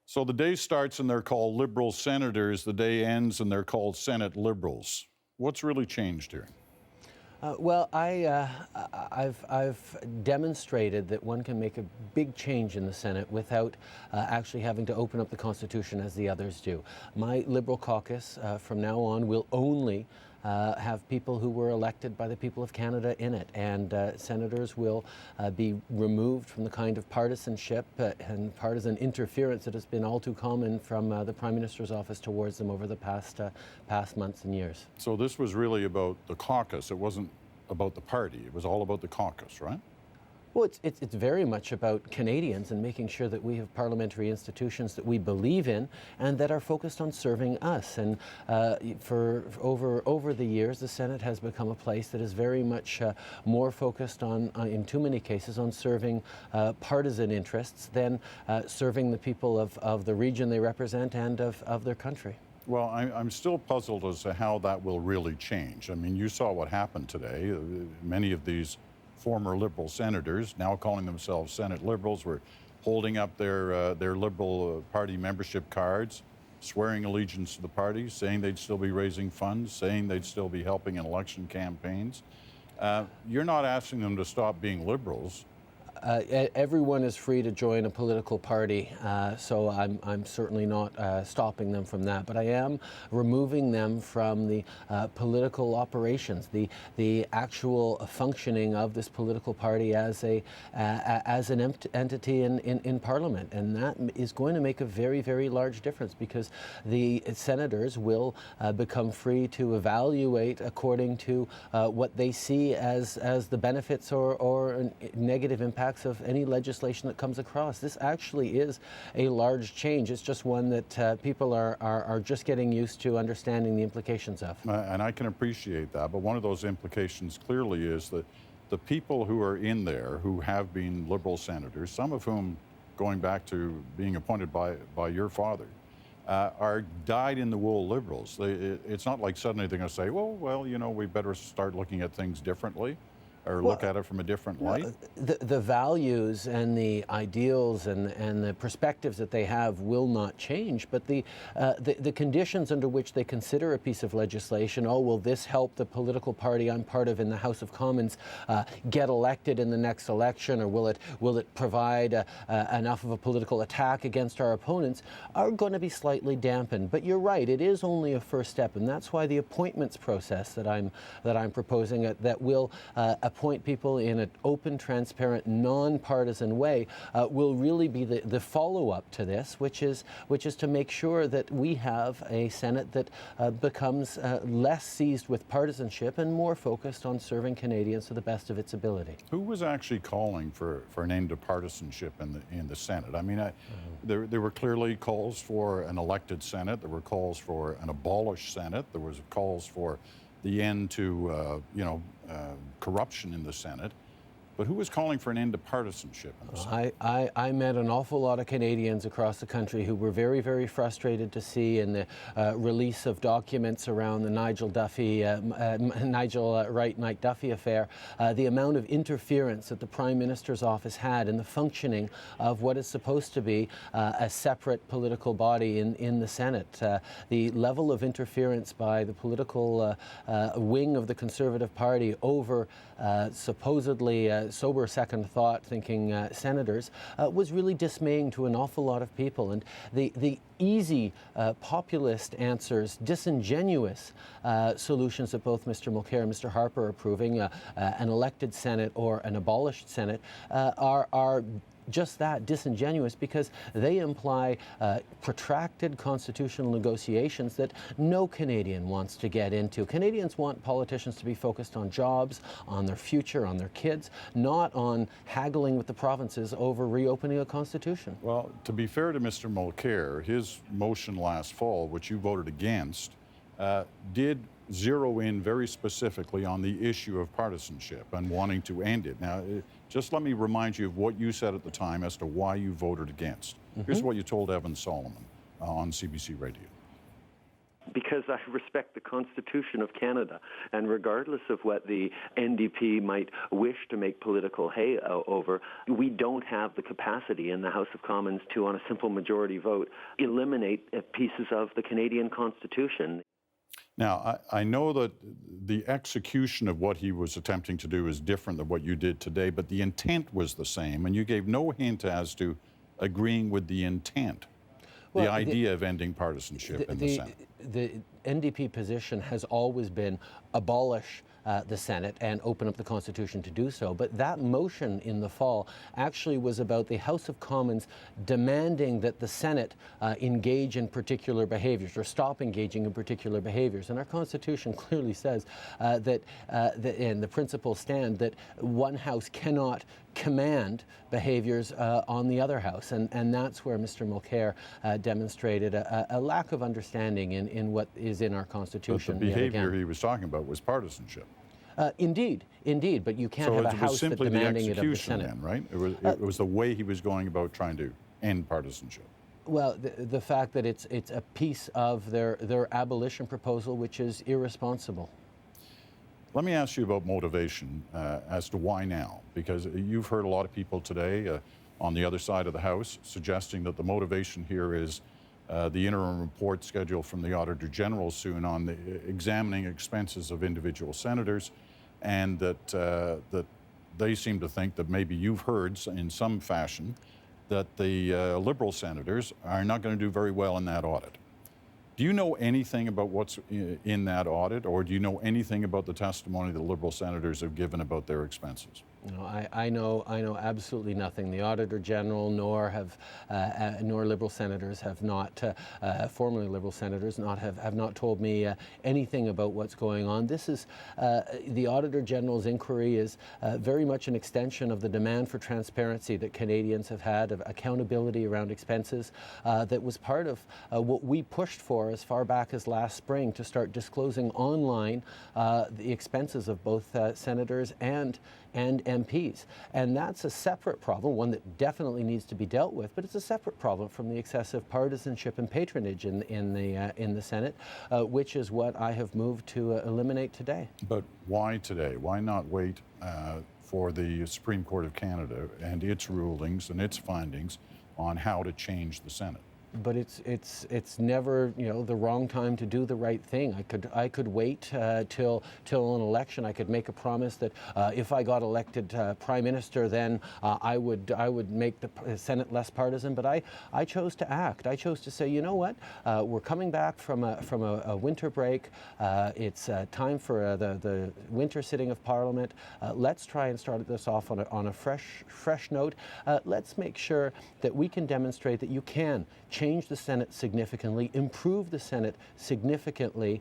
So the day starts and they're called Liberal senators. The day ends and they're called Senate Liberals. What's really changed here? I've demonstrated that one can make a big change in the Senate without actually having to open up the Constitution as the others do. My Liberal caucus from now on will only have people who were elected by the people of Canada in it, and senators will be removed from the kind of partisanship and partisan interference that has been all too common from the Prime Minister's office towards them over the past months and years. So this was really about the caucus. It wasn't about the party. It was all about the caucus, right? Well, it's very much about Canadians and making sure that we have parliamentary institutions that we believe in and that are focused on serving us. And for over the years, the Senate has become a place that is very much more focused on, in too many cases, on serving partisan interests than serving the people of the region they represent and of their country. Well, I'm still puzzled as to how that will really change. I mean, you saw what happened today. Many of these former Liberal senators, now calling themselves Senate Liberals, were holding up their Liberal Party membership cards, swearing allegiance to the party, saying they'd still be raising funds, saying they'd still be helping in election campaigns. You're not asking them to stop being Liberals. Everyone is free to join a political party, so I'm certainly not stopping them from that. But I am removing them from the political operations, the actual functioning of this political party as an entity in Parliament, and that is going to make a very, very large difference because the senators will become free to evaluate according to what they see as the benefits or negative impacts of any legislation that comes across. This actually is a large change. It's just one that people are just getting used to understanding the implications of. And I can appreciate that, but one of those implications clearly is that the people who are in there who have been Liberal senators, some of whom going back to being appointed by your father, are dyed-in-the-wool Liberals. It's not like suddenly they're going to say, well, you know, we better start looking at things differently, or look at it from a different light? The values and the ideals and the perspectives that they have will not change, but the conditions under which they consider a piece of legislation, will this help the political party I'm part of in the House of Commons get elected in the next election, or will it provide enough of a political attack against our opponents, are going to be slightly dampened. But you're right, it is only a first step, and that's why the appointments process that I'm proposing that will appoint people in an open, transparent, non-partisan way will really be the follow-up to this, which is to make sure that we have a Senate that becomes less seized with partisanship and more focused on serving Canadians to the best of its ability. Who was actually calling for an end to partisanship in the Senate? I mean, there were clearly calls for an elected Senate. There were calls for an abolished Senate. There was calls for the end to corruption in the Senate. But who was calling for an end to partisanship in the Senate? I met an awful lot of Canadians across the country who were very, very frustrated to see in the release of documents around the Nigel Wright-Mike Duffy affair, the amount of interference that the Prime Minister's office had in the functioning of what is supposed to be a separate political body in the Senate. The level of interference by the political wing of the Conservative Party over supposedly sober second thought thinking senators was really dismaying to an awful lot of people. And the easy populist answers, disingenuous solutions that both Mr. Mulcair and Mr. Harper are approving, an elected Senate or an abolished Senate, are just that, disingenuous, because they imply protracted constitutional negotiations that no Canadian wants to get into. Canadians want politicians to be focused on jobs, on their future, on their kids, not on haggling with the provinces over reopening a constitution. Well, to be fair to Mr. Mulcair, his motion last fall, which you voted against, did zero in very specifically on the issue of partisanship and wanting to end it. Now, just let me remind you of what you said at the time as to why you voted against. Here's what you told Evan Solomon on CBC Radio. because I respect the Constitution of Canada. And regardless of what the NDP might wish to make political hay over, we don't have the capacity in the House of Commons to, on a simple majority vote, eliminate pieces of the Canadian Constitution. Now, I know that the execution of what he was attempting to do is different than what you did today, but the intent was the same, and you gave no hint as to agreeing with the intent, the idea of ending partisanship in the Senate. The NDP position has always been abolish the Senate and open up the Constitution to do so. But that motion in the fall actually was about the House of Commons demanding that the Senate engage in particular behaviors or stop engaging in particular behaviors. And our Constitution clearly says and the principles stand that one House cannot command behaviors on the other House. And that's where Mr. Mulcair demonstrated a lack of understanding in what is in our Constitution. But the behavior he was talking about was partisanship. Indeed, but you can't have a House that's demanding it of the Senate. Then, right? It was the way he was going about trying to end partisanship. Well, the fact that it's a piece of their abolition proposal, which is irresponsible. Let me ask you about motivation as to why now, because you've heard a lot of people today on the other side of the House suggesting that the motivation here is the interim report scheduled from the Auditor General soon on the examining expenses of individual senators, and that they seem to think that maybe you've heard in some fashion that the Liberal senators are not going to do very well in that audit. Do you know anything about what's in that audit, or do you know anything about the testimony the Liberal senators have given about their expenses? No, I know absolutely nothing. The Auditor General nor Liberal senators have not, formerly Liberal senators, have not told me anything about what's going on. This is the Auditor General's inquiry is very much an extension of the demand for transparency that Canadians have had, of accountability around expenses, that was part of what we pushed for as far back as last spring, to start disclosing online the expenses of both senators and MPs. And that's a separate problem, one that definitely needs to be dealt with, but it's a separate problem from the excessive partisanship and patronage in the Senate, which is what I have moved to eliminate today. But why today? Why not wait for the Supreme Court of Canada and its rulings and its findings on how to change the Senate? But it's never, the wrong time to do the right thing. I could wait till an election. I could make a promise that if I got elected Prime Minister, then I would make the Senate less partisan. But I chose to act. I chose to say, you know what? We're coming back from a winter break. It's time for the winter sitting of Parliament. Let's try and start this off on a fresh note. Let's make sure that we can demonstrate that you can change the Senate significantly, improve the Senate significantly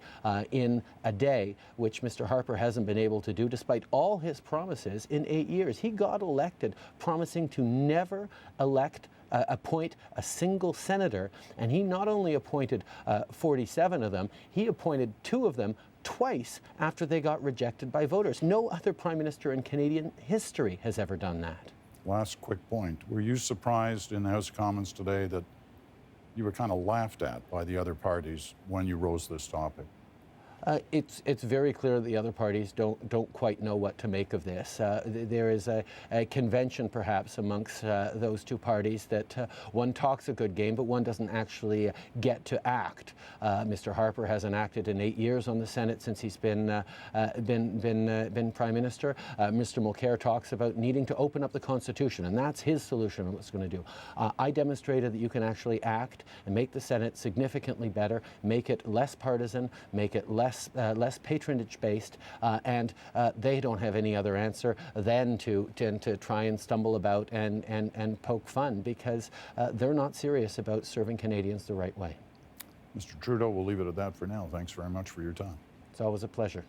in a day, which Mr. Harper hasn't been able to do despite all his promises in 8 years. He got elected promising to never appoint a single senator, and he not only appointed 47 of them, he appointed 2 of them twice after they got rejected by voters. No other Prime Minister in Canadian history has ever done that. Last quick point. Were you surprised in the House of Commons today that you were kind of laughed at by the other parties when you rose this topic? It's very clear that the other parties don't quite know what to make of this. There is a convention, perhaps, amongst those two parties that one talks a good game, but one doesn't actually get to act. Mr. Harper hasn't acted in 8 years on the Senate since he's been Prime Minister. Mr. Mulcair talks about needing to open up the Constitution, and that's his solution on what's going to do. I demonstrated that you can actually act and make the Senate significantly better, make it less partisan, make it less patronage-based, and they don't have any other answer than to try and stumble about and poke fun, because they're not serious about serving Canadians the right way. Mr. Trudeau, we'll leave it at that for now. Thanks very much for your time. It's always a pleasure.